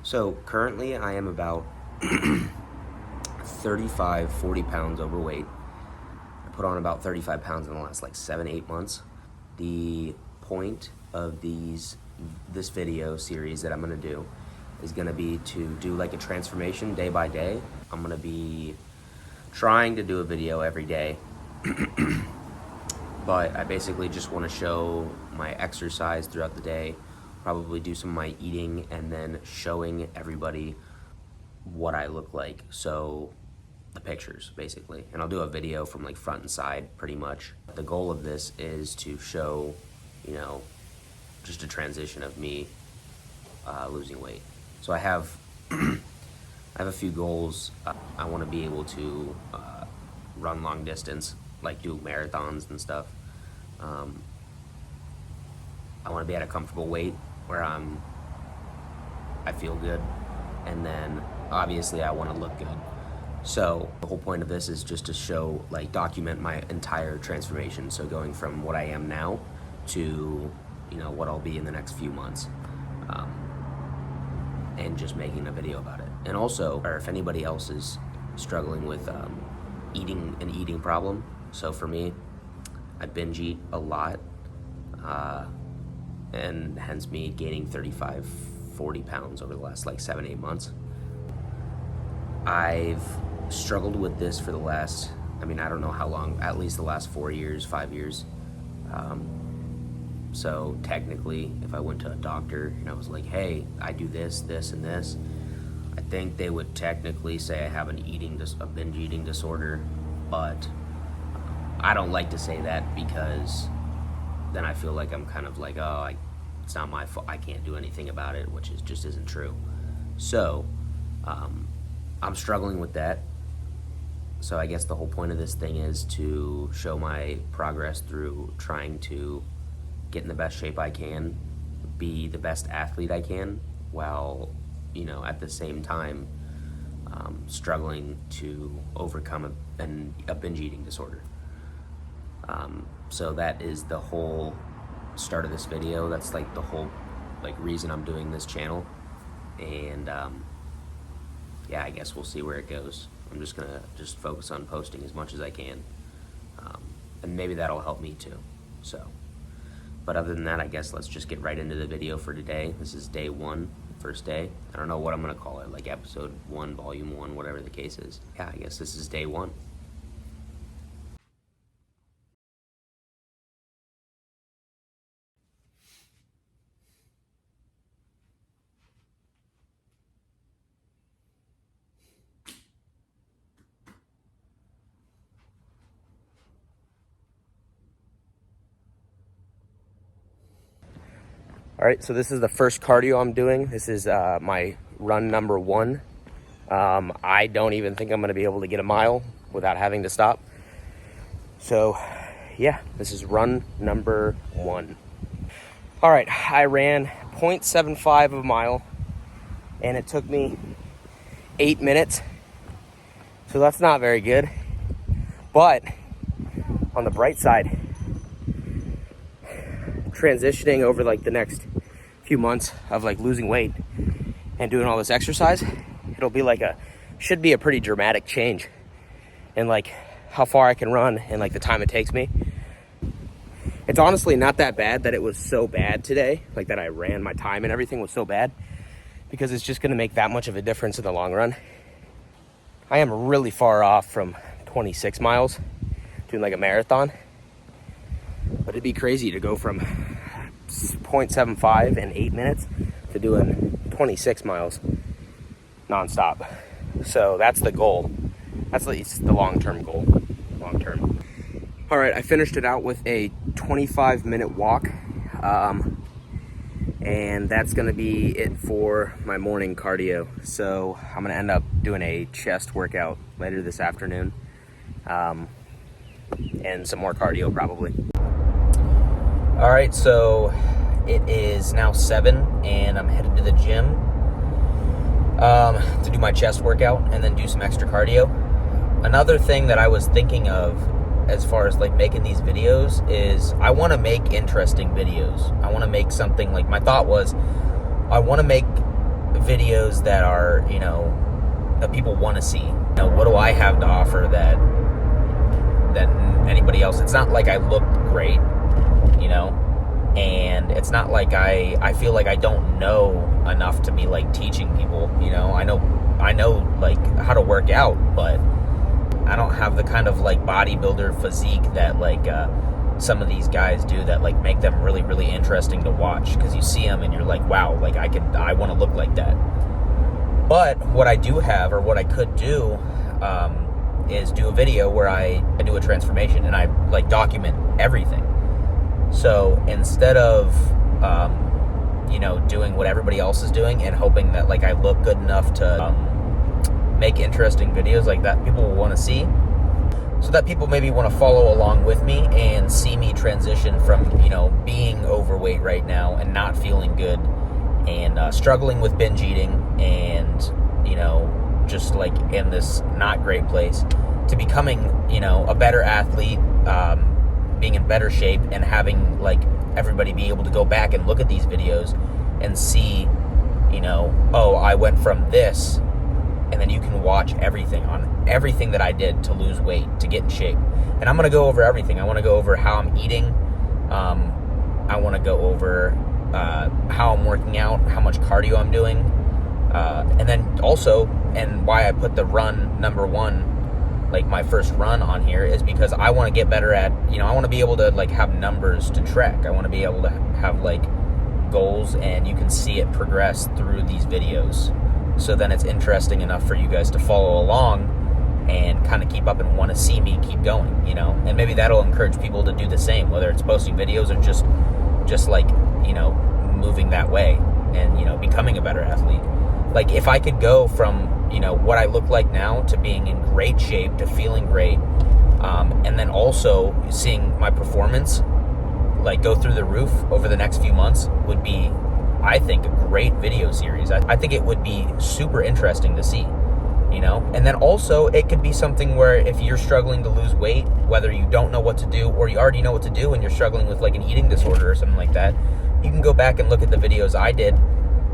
So currently I am about 35, 40 pounds overweight. I put on about 35 pounds in the last like 7-8 months. The point of this video series that I'm gonna do is gonna be to do like a transformation day by day. I'm gonna be trying to do a video every day, but I basically just wanna show my exercise throughout the day, probably do some of my eating, and then showing everybody what I look like. So the pictures basically, and I'll do a video from like front and side pretty much. The goal of this is to show, you know, just a transition of me losing weight. So I have a few goals. I want to be able to run long distance, like do marathons and stuff. I want to be at a comfortable weight where I feel good, and then obviously I want to look good. So the whole point of this is just to show, like, document my entire transformation. So going from what I am now to, you know, what I'll be in the next few months, and just making a video about it. And also, or if anybody else is struggling with eating problem. So for me, I binge eat a lot, and hence me gaining 35, 40 pounds over the last like 7-8 months. I've struggled with this for the last, I don't know how long, at least the last 4 years, 5 years. So technically, if I went to a doctor and I was like, hey, I do this, this, and this, I think they would technically say I have a binge eating disorder, but I don't like to say that because then I feel like I'm kind of like, oh, it's not my fault, I can't do anything about it, which just isn't true. So I'm struggling with that. So I guess the whole point of this thing is to show my progress through trying to get in the best shape I can, be the best athlete I can, while, you know, at the same time struggling to overcome a binge eating disorder. So that is the whole start of this video. That's like the whole reason I'm doing this channel. And yeah, I guess we'll see where it goes. I'm just gonna focus on posting as much as I can, and maybe that'll help me too. So, but other than that, I guess let's just get right into the video for today. This is day 1, first day. I don't know what I'm gonna call it, like episode 1, volume 1, whatever the case is. Yeah, I guess this is day 1. All right, so this is the first cardio I'm doing. This is my run number 1. I don't even think I'm gonna be able to get a mile without having to stop. So yeah, this is run number 1. All right, I ran 0.75 of a mile and it took me 8 minutes. So that's not very good. But on the bright side, transitioning over like the next few months of like losing weight and doing all this exercise, it'll be like should be a pretty dramatic change in like how far I can run and like the time it takes me. It's honestly not that bad that it was so bad today, like that I ran, my time and everything was so bad, because it's just going to make that much of a difference in the long run. I am really far off from 26 miles doing like a marathon, but it'd be crazy to go from 0.75 in 8 minutes to doing 26 miles nonstop. So that's the goal. That's at least the long-term goal. Long-term. All right, I finished it out with a 25-minute walk. And that's gonna be it for my morning cardio. So I'm gonna end up doing a chest workout later this afternoon. And some more cardio probably. All right, so it is now 7 and I'm headed to the gym to do my chest workout and then do some extra cardio. Another thing that I was thinking of as far as like making these videos is I want to make interesting videos. I want to make something like, my thought was I want to make videos that are, that people want to see. What do I have to offer that anybody else? It's not like I look great, and it's not like I feel like I don't know enough to be like teaching people. I know like how to work out, but I don't have the kind of like bodybuilder physique that like some of these guys do that like make them really, really interesting to watch, because you see them and you're like, wow, like I want to look like that. But what I do have, or what I could do, is do a video where I do a transformation and I like document everything. So instead of doing what everybody else is doing and hoping that like I look good enough to make interesting videos like that people will want to see, so that people maybe want to follow along with me and see me transition from being overweight right now and not feeling good and struggling with binge eating and just like in this not great place, to becoming a better athlete, being in better shape, and having like everybody be able to go back and look at these videos and see oh, I went from this, and then you can watch everything that I did to lose weight, to get in shape. And I'm going to go over everything. I want to go over how I'm eating. I want to go over how I'm working out, how much cardio I'm doing. And then also, and why I put the run number one, like my first run on here, is because I want to get better at, I want to be able to like have numbers to track. I want to be able to have like goals, and you can see it progress through these videos. So then it's interesting enough for you guys to follow along and kind of keep up and want to see me keep going, and maybe that'll encourage people to do the same, whether it's posting videos or just like, moving that way and, becoming a better athlete. Like if I could go from, what I look like now to being in great shape, to feeling great, and then also seeing my performance like go through the roof over the next few months, would be, I think, a great video series. I think it would be super interesting to see, and then also it could be something where if you're struggling to lose weight, whether you don't know what to do or you already know what to do and you're struggling with like an eating disorder or something like that, you can go back and look at the videos I did,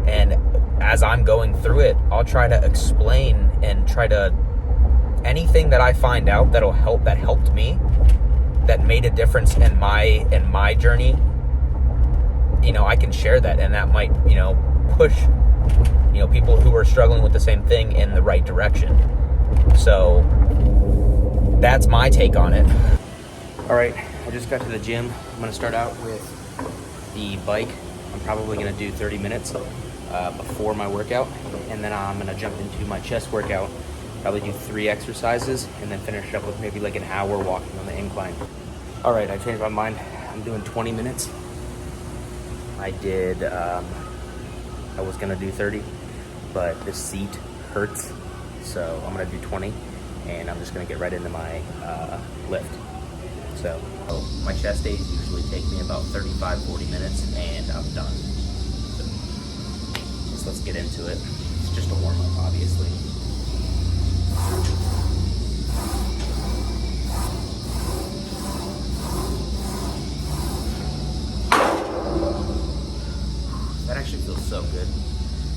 and as I'm going through it, I'll try to explain and try to, anything that I find out that helped me, that made a difference in my journey, I can share that, and that might, push, people who are struggling with the same thing in the right direction. So that's my take on it. All right, I just got to the gym. I'm gonna start out with the bike. I'm probably gonna do 30 minutes before my workout, and then I'm gonna jump into my chest workout, probably do 3 exercises, and then finish up with maybe like an hour walking on the incline. All right, I changed my mind. I'm doing 20 minutes. I was gonna do 30, but this seat hurts, so I'm gonna do 20, and I'm just gonna get right into my lift. So my chest days usually take me about 35-40 minutes, and I'm done. So let's get into it. It's just a warm-up, obviously. That actually feels so good.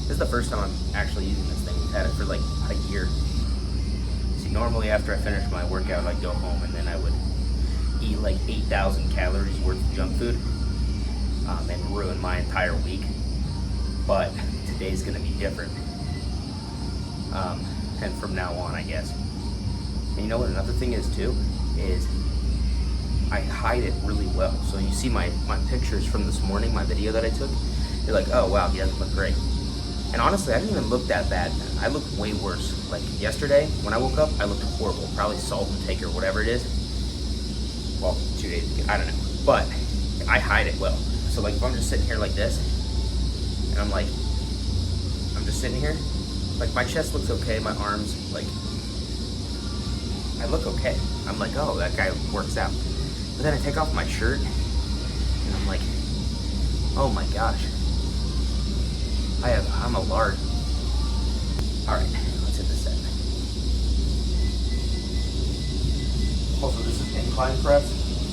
This is the first time I'm actually using this thing. We've had it for like a year. See, normally after I finish my workout, I'd go home and then I would eat like 8,000 calories worth of junk food and ruin my entire week. But today's gonna be different. And from now on, I guess. And you know what another thing is too? Is I hide it really well. So you see my pictures from this morning, my video that I took, you're like, oh wow, he doesn't look great. And honestly, I didn't even look that bad, man. I looked way worse. Like yesterday, when I woke up, I looked horrible. Probably salt intake or whatever it is. Well, 2 days ago, I don't know. But I hide it well. So like if I'm just sitting here like this, and I'm just sitting here, like my chest looks okay, my arms, like, I look okay. I'm like, oh, that guy works out. But then I take off my shirt, and I'm like, oh my gosh. I'm a lard. All right, let's hit the set. Also, this is incline press,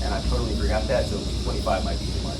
and I totally forgot that, so 25 might be too much.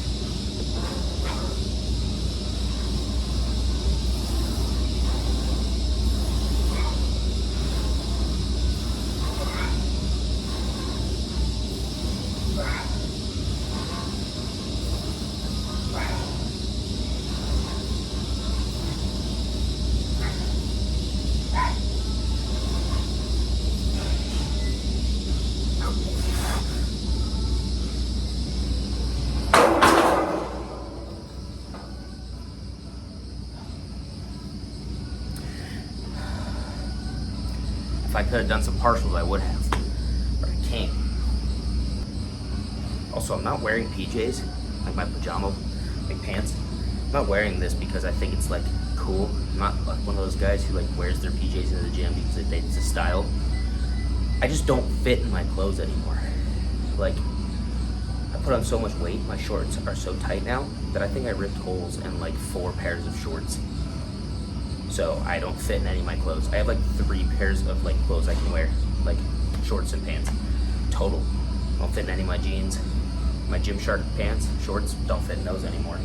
If I could have done some partials, I would have, but I can't. Also, I'm not wearing PJs, like my pajama, like pants. I'm not wearing this because I think it's like cool. I'm not like one of those guys who like wears their PJs in the gym because it's a style. I just don't fit in my clothes anymore. Like, I put on so much weight, my shorts are so tight now that I think I ripped holes in like 4 pairs of shorts. So I don't fit in any of my clothes. I have like 3 pairs of like clothes I can wear, like shorts and pants, total. Don't fit in any of my jeans. My Gymshark pants, shorts, don't fit in those anymore.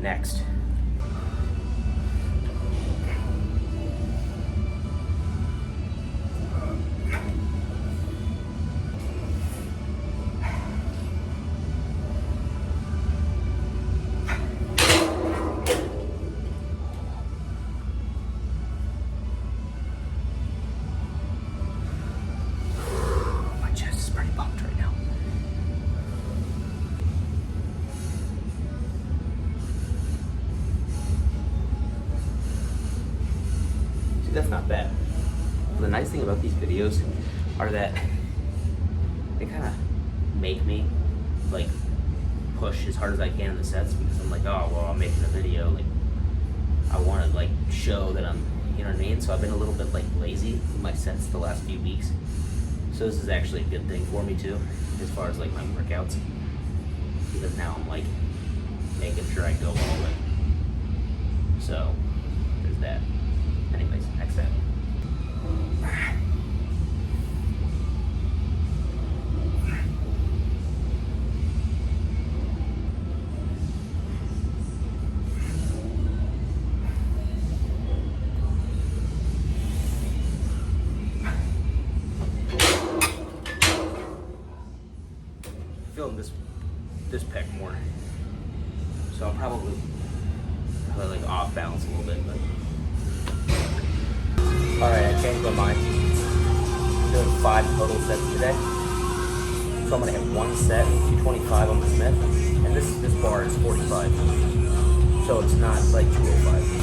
Next. My chest is pretty pumped right now. That's not bad. The nice thing about these videos are that they kind of make me like push as hard as I can in the sets, because I'm like, oh well, I'm making a video, like I want to like show that I'm, you know what I mean? So I've been a little bit like lazy with my sets the last few weeks. So this is actually a good thing for me too, as far as like my workouts, because now I'm like making sure I go all in. So there's that. Anyways, next step. Feeling this pec more, so I'm probably like off balance a little bit, but. Alright, I changed my mind. I'm doing 5 total sets today. So I'm gonna hit 1 set, 225 on the Smith, and this bar is 45. So it's not like 205.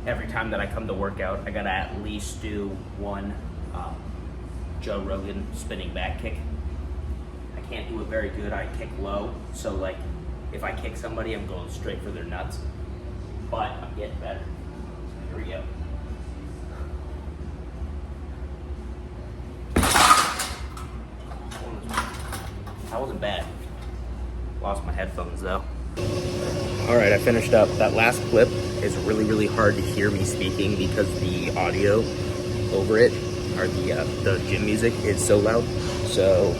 Every time that I come to work out, I gotta at least do 1 Joe Rogan spinning back kick. I can't do it very good. I kick low, so like if I kick somebody, I'm going straight for their nuts. But I'm getting better. So here we go. That wasn't bad. Lost my headphones though. All right, I finished up. That last clip is really hard to hear me speaking because the audio over it, or the gym music, is so loud. So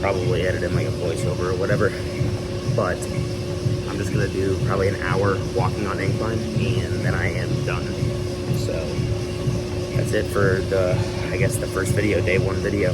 probably edit in like a voiceover or whatever. But I'm just gonna do probably an hour walking on incline, and then I am done. So that's it for the, I guess, the first video, day 1 video.